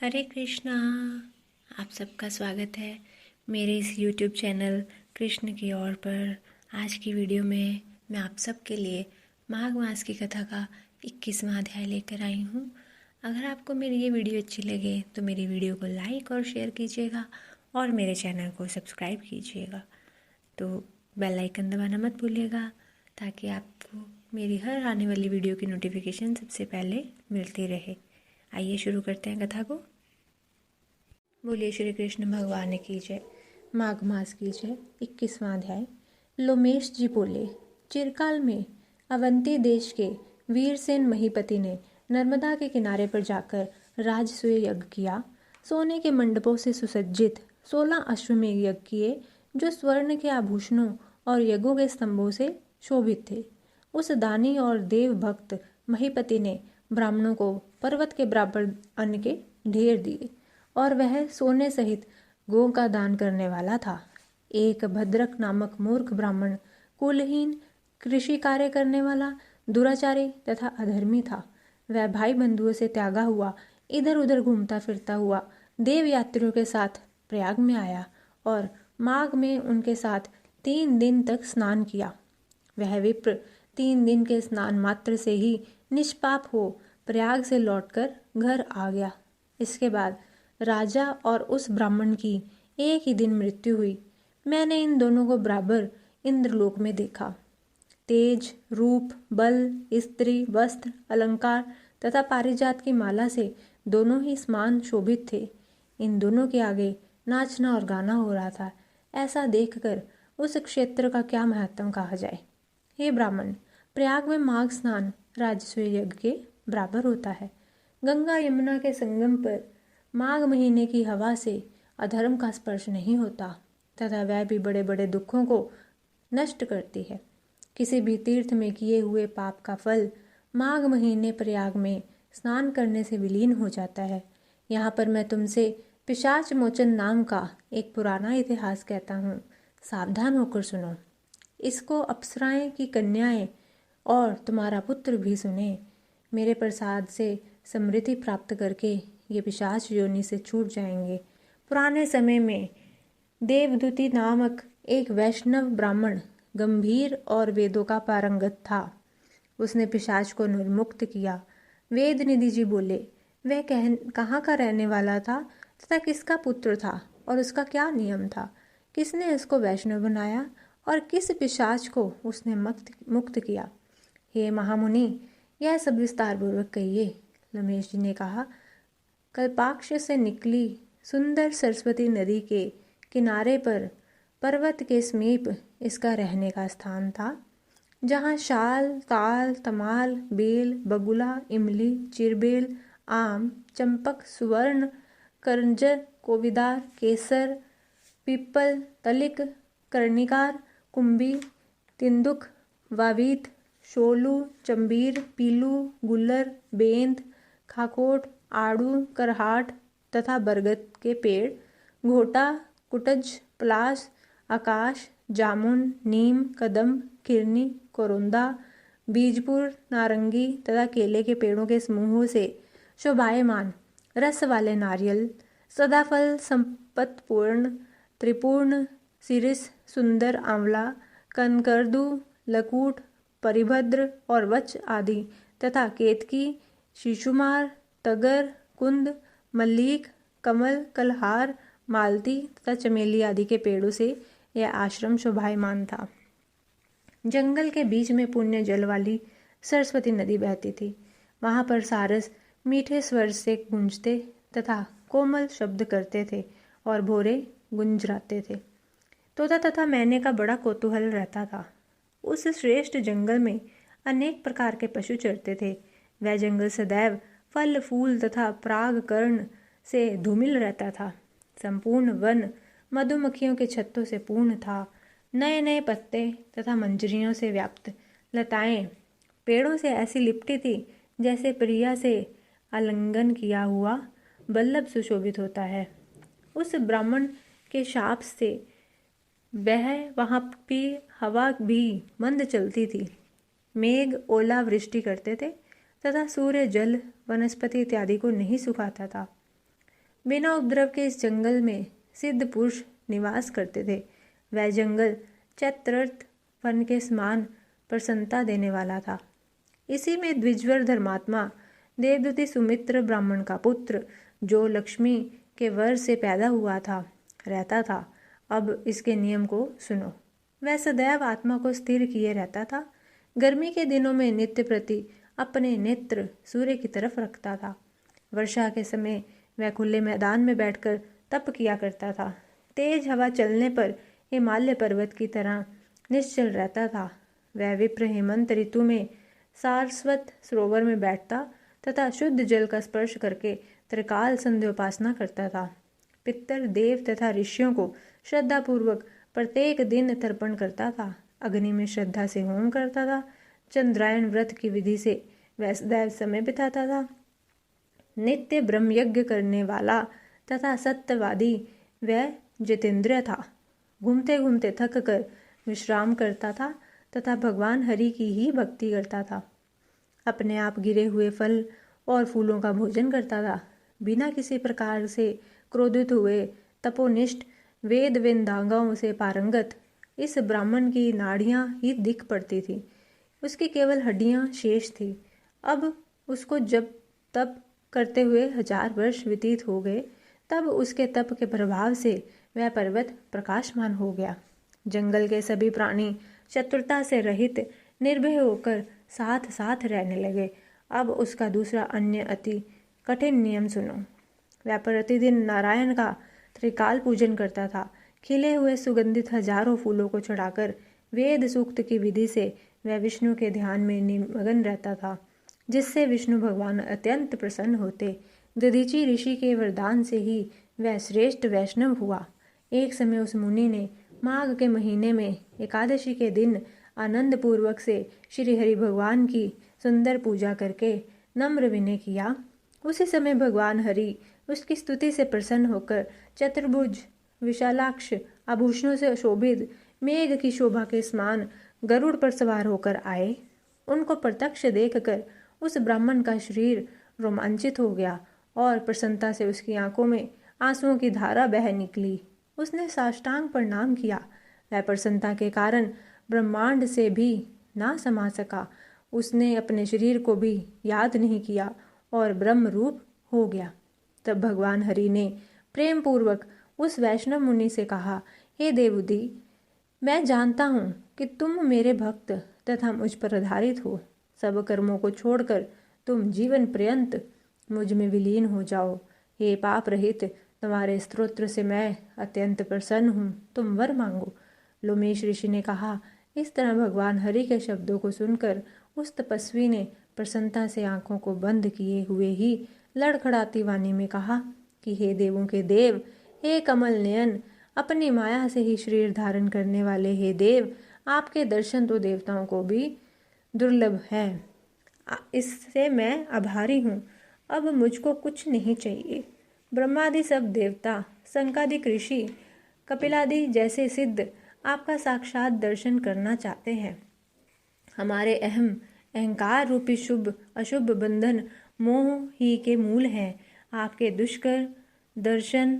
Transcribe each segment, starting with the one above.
हरे कृष्णा। आप सबका स्वागत है मेरे इस YouTube चैनल कृष्ण की ओर पर। आज की वीडियो में मैं आप सबके लिए माघ मास की कथा का 21वां अध्याय लेकर आई हूँ। अगर आपको मेरी ये वीडियो अच्छी लगे तो मेरी वीडियो को लाइक और शेयर कीजिएगा और मेरे चैनल को सब्सक्राइब कीजिएगा। तो बेल आइकन दबाना मत भूलिएगा ताकि आपको मेरी हर आने वाली वीडियो की नोटिफिकेशन सबसे पहले मिलती रहे। आइए शुरू करते हैं कथा को। बोलिए श्री कृष्ण भगवान की जय। माघ मास की जय। 21वां अध्याय। लोमेश जी बोले, चिरकाल में अवंती देश के वीरसेन महीपति ने नर्मदा के किनारे पर जाकर राजसूय यज्ञ किया। सोने के मंडपों से सुसज्जित 16 अश्वमेध यज्ञ किए जो स्वर्ण के आभूषणों और यज्ञों के स्तंभों से शोभित थे। उस दानी और देव भक्त महीपति ने ब्राह्मणों को पर्वत के बराबर अन्न के ढेर दिए और वह सोने सहित गौ का दान करने वाला था। एक भद्रक नामक मूर्ख ब्राह्मण कुलहीन, कृषि कार्य करने वाला, दुराचारी तथा अधर्मी था। वह भाई बंधुओं से त्यागा हुआ इधर उधर घूमता फिरता हुआ देव यात्रियों के साथ प्रयाग में आया और माघ में उनके साथ 3 दिन तक स्नान किया। वह विप्र 3 दिन के स्नान मात्र से ही निष्पाप हो प्रयाग से लौटकर घर आ गया। इसके बाद राजा और उस ब्राह्मण की एक ही दिन मृत्यु हुई। मैंने इन दोनों को बराबर इंद्रलोक में देखा। तेज, रूप, बल, स्त्री, वस्त्र, अलंकार तथा पारिजात की माला से दोनों ही समान शोभित थे। इन दोनों के आगे नाचना और गाना हो रहा था। ऐसा देखकर उस क्षेत्र का क्या महत्व कहा जाए। हे ब्राह्मण, प्रयाग में माघ स्नान राजसूय यज्ञ के बराबर होता है। गंगा यमुना के संगम पर माघ महीने की हवा से अधर्म का स्पर्श नहीं होता तथा वह भी बड़े बड़े दुखों को नष्ट करती है। किसी भी तीर्थ में किए हुए पाप का फल माघ महीने प्रयाग में स्नान करने से विलीन हो जाता है। यहाँ पर मैं तुमसे पिशाच मोचन नाम का एक पुराना इतिहास कहता हूँ। सावधान होकर सुनो। इसको अप्सराएं की कन्याएं और तुम्हारा पुत्र भी सुने। मेरे प्रसाद से समृद्धि प्राप्त करके ये पिशाच योनि से छूट जाएंगे। पुराने समय में देवदूति नामक एक वैष्णव ब्राह्मण गंभीर और वेदों का पारंगत था। उसने पिशाच को निर्मुक्त किया। वेद निधि जी बोले, वह कहाँ का रहने वाला था तथा किसका पुत्र था और उसका क्या नियम था? किसने इसको वैष्णव बनाया और किस पिशाच को उसने मुक्त किया? हे महामुनि, यह सब विस्तार पूर्वक कहिए। लोमेश जी ने कहा, कल्पाक्ष से निकली सुंदर सरस्वती नदी के किनारे पर पर्वत के समीप इसका रहने का स्थान था, जहाँ शाल, ताल, तमाल, बेल, बगुला, इमली, चिरबेल, आम, चंपक, सुवर्ण, करंजर, कोविदार, केसर, पीपल, तलिक, कर्णिकार, कुंभी, तिंदुक, वावीत, शोलू, चंबीर, पीलू, गुल्लर, बेंत, खाकोट, आड़ू, करहाट तथा बरगद के पेड़, घोटा, कुटज, पलाश, आकाश, जामुन, नीम, कदम, किरनी, कोरोंदा, बीजपुर, नारंगी तथा केले के पेड़ों के समूहों से शोभायमान रस वाले नारियल, सदाफल, संपत्पूर्ण, त्रिपूर्ण, सिरिस, सुंदर आंवला, कनकरदू, लकूट, परिभद्र और वच आदि तथा केतकी, शीशुमार, तगर, कुंद, मल्लिक, कमल, कलहार, मालती तथा चमेली आदि के पेड़ों से यह आश्रम शोभायमान था। जंगल के बीच में पुण्य जल वाली सरस्वती नदी बहती थी। वहाँ पर सारस मीठे स्वर से गूंजते तथा कोमल शब्द करते थे और भोरे गुंजराते थे। तोता तथा मैने का बड़ा कौतूहल रहता था। उस श्रेष्ठ जंगल में अनेक प्रकार के पशु चरते थे। वह जंगल सदैव फल, फूल तथा पराग कर्ण से धूमिल रहता था। संपूर्ण वन मधुमक्खियों के छत्तों से पूर्ण था। नए नए पत्ते तथा मंजरियों से व्याप्त लताएं पेड़ों से ऐसी लिपटी थी जैसे प्रिया से आलिंगन किया हुआ बल्लभ सुशोभित होता है। उस ब्राह्मण के शाप से वहाँ की हवा भी मंद चलती थी। मेघ ओला वृष्टि करते थे तथा सूर्य जल, वनस्पति इत्यादि को नहीं सुखाता था। बिना उपद्रव के इस जंगल में सिद्ध पुरुष निवास करते थे। वह जंगल चैत्रर्थ वन के समान प्रसन्नता देने वाला था। इसी में द्विजवर धर्मात्मा देवदूती सुमित्र ब्राह्मण का पुत्र, जो लक्ष्मी के वर से पैदा हुआ था, रहता था। अब इसके नियम को सुनो। वह सदैव आत्मा को स्थिर किए रहता था। गर्मी के दिनों में नित्य प्रति अपने नेत्र सूर्य की तरफ रखता था। वर्षा के समय वह खुले मैदान में बैठकर तप किया करता था। तेज हवा चलने पर हिमालय पर्वत की तरह निश्चल रहता था। वह विप्र हेमंत ऋतु में सारस्वत सरोवर में बैठता तथा शुद्ध जल का स्पर्श करके त्रिकाल संध्योपासना करता था। पितर, देव तथा ऋषियों को श्रद्धापूर्वक प्रत्येक दिन तर्पण करता था। अग्नि में श्रद्धा से होम करता था। चंद्रायण व्रत की विधि से वह सदैव समय बिताता था। नित्य ब्रह्मयज्ञ करने वाला तथा सत्यवादी वह जितेंद्रिय था। घूमते घूमते थक कर विश्राम करता था तथा भगवान हरि की ही भक्ति करता था। अपने आप गिरे हुए फल और फूलों का भोजन करता था। बिना किसी प्रकार से क्रोधित हुए तपोनिष्ठ वेद वेदांगों से पारंगत इस ब्राह्मण की नाड़ियां ही दिख पड़ती थी। उसकी केवल हड्डियां शेष थी। अब उसको जब तप करते हुए 1000 वर्ष व्यतीत हो गए, तब उसके तप के प्रभाव से वह पर्वत प्रकाशमान हो गया। जंगल के सभी प्राणी शत्रुता से रहित निर्भय होकर साथ साथ रहने लगे। अब उसका दूसरा अन्य अति कठिन नियम सुनो। वह प्रतिदिन नारायण का त्रिकाल पूजन करता था। खिले हुए सुगंधित हजारों फूलों को चढ़ाकर वेद सूक्त की विधि से वह विष्णु के ध्यान में निमग्न रहता था, जिससे विष्णु भगवान अत्यंत प्रसन्न होते। दधीचि ऋषि के वरदान से ही वह श्रेष्ठ वैष्णव हुआ। एक समय उस मुनि ने माघ के महीने में एकादशी के दिन आनंद पूर्वक से श्री हरि भगवान की सुंदर पूजा करके नम्र विनय किया। उसी समय भगवान हरि उसकी स्तुति से प्रसन्न होकर चतुर्भुज विशालाक्ष आभूषणों से शोभित मेघ की शोभा के समान गरुड़ पर सवार होकर आए। उनको प्रत्यक्ष देखकर उस ब्राह्मण का शरीर रोमांचित हो गया और प्रसन्नता से उसकी आंखों में आंसुओं की धारा बह निकली। उसने साष्टांग प्रणाम किया। वह प्रसन्नता के कारण ब्रह्मांड से भी ना समा सका। उसने अपने शरीर को भी याद नहीं किया और ब्रह्म रूप हो गया। तब भगवान हरि ने प्रेम पूर्वक उस वैष्णव मुनि से कहा, हे देवुदी, मैं जानता हूँ कि तुम मेरे भक्त तथा मुझ पर आधारित हो। सब कर्मों को छोड़कर तुम जीवन पर्यंत मुझ में विलीन हो जाओ। हे पाप रहित, तुम्हारे स्तोत्र से मैं अत्यंत प्रसन्न हूँ। तुम वर मांगो। लोमेश ऋषि ने कहा। इस तरह भगवान हरि के शब्दों को सुनकर उस तपस्वी ने प्रसन्नता से आंखों को बंद किए हुए ही लड़खड़ाती वाणी में कहा कि हे देवों के देव, हे कमल नयन, अपनी माया से ही शरीर धारण करने वाले हे देव, आपके दर्शन तो देवताओं को भी दुर्लभ है। इससे मैं आभारी हूँ। अब मुझको कुछ नहीं चाहिए। ब्रह्मादि सब देवता, संकादिक ऋषि, कपिलादि जैसे सिद्ध आपका साक्षात दर्शन करना चाहते हैं। हमारे अहंकार रूपी शुभ अशुभ बंधन मोह ही के मूल हैं। आपके दुष्कर दर्शन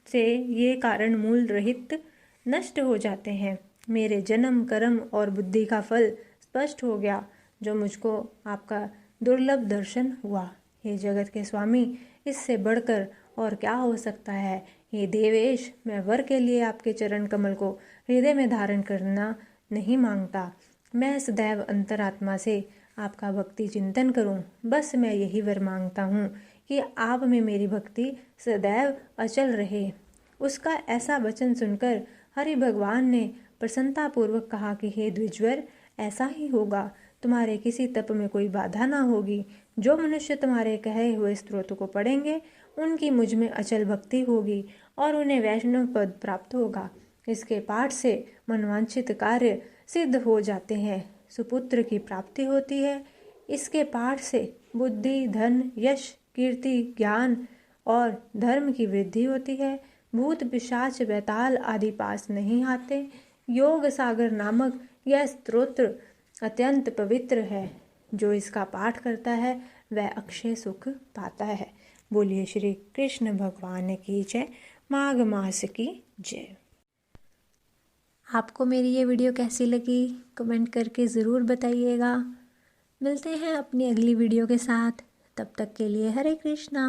से ये कारण मूल रहित नष्ट हो जाते हैं। मेरे जन्म कर्म और बुद्धि का फल स्पष्ट हो गया, जो मुझको आपका दुर्लभ दर्शन हुआ। हे जगत के स्वामी, इससे बढ़कर और क्या हो सकता है। हे देवेश, मैं वर के लिए आपके चरण कमल को हृदय में धारण करना नहीं मांगता। मैं सदैव अंतरात्मा से आपका भक्ति चिंतन करूं। बस मैं यही वर मांगता हूँ कि आप में मेरी भक्ति सदैव अचल रहे। उसका ऐसा वचन सुनकर हरि भगवान ने प्रसन्नतापूर्वक कहा कि हे द्विजवर, ऐसा ही होगा। तुम्हारे किसी तप में कोई बाधा ना होगी। जो मनुष्य तुम्हारे कहे हुए स्तोत्र को पढ़ेंगे, उनकी मुझ में अचल भक्ति होगी और उन्हें वैष्णव पद प्राप्त होगा। इसके पाठ से मनवांछित कार्य सिद्ध हो जाते हैं। सुपुत्र की प्राप्ति होती है। इसके पाठ से बुद्धि, धन, यश, कीर्ति, ज्ञान और धर्म की वृद्धि होती है। भूत, पिशाच, बैताल आदि पास नहीं आते। योग सागर नामक यह स्तोत्र अत्यंत पवित्र है। जो इसका पाठ करता है वह अक्षय सुख पाता है। बोलिए श्री कृष्ण भगवान की जय। माघ मास की जय। आपको मेरी ये वीडियो कैसी लगी कमेंट करके ज़रूर बताइएगा। मिलते हैं अपनी अगली वीडियो के साथ, तब तक के लिए हरे कृष्णा।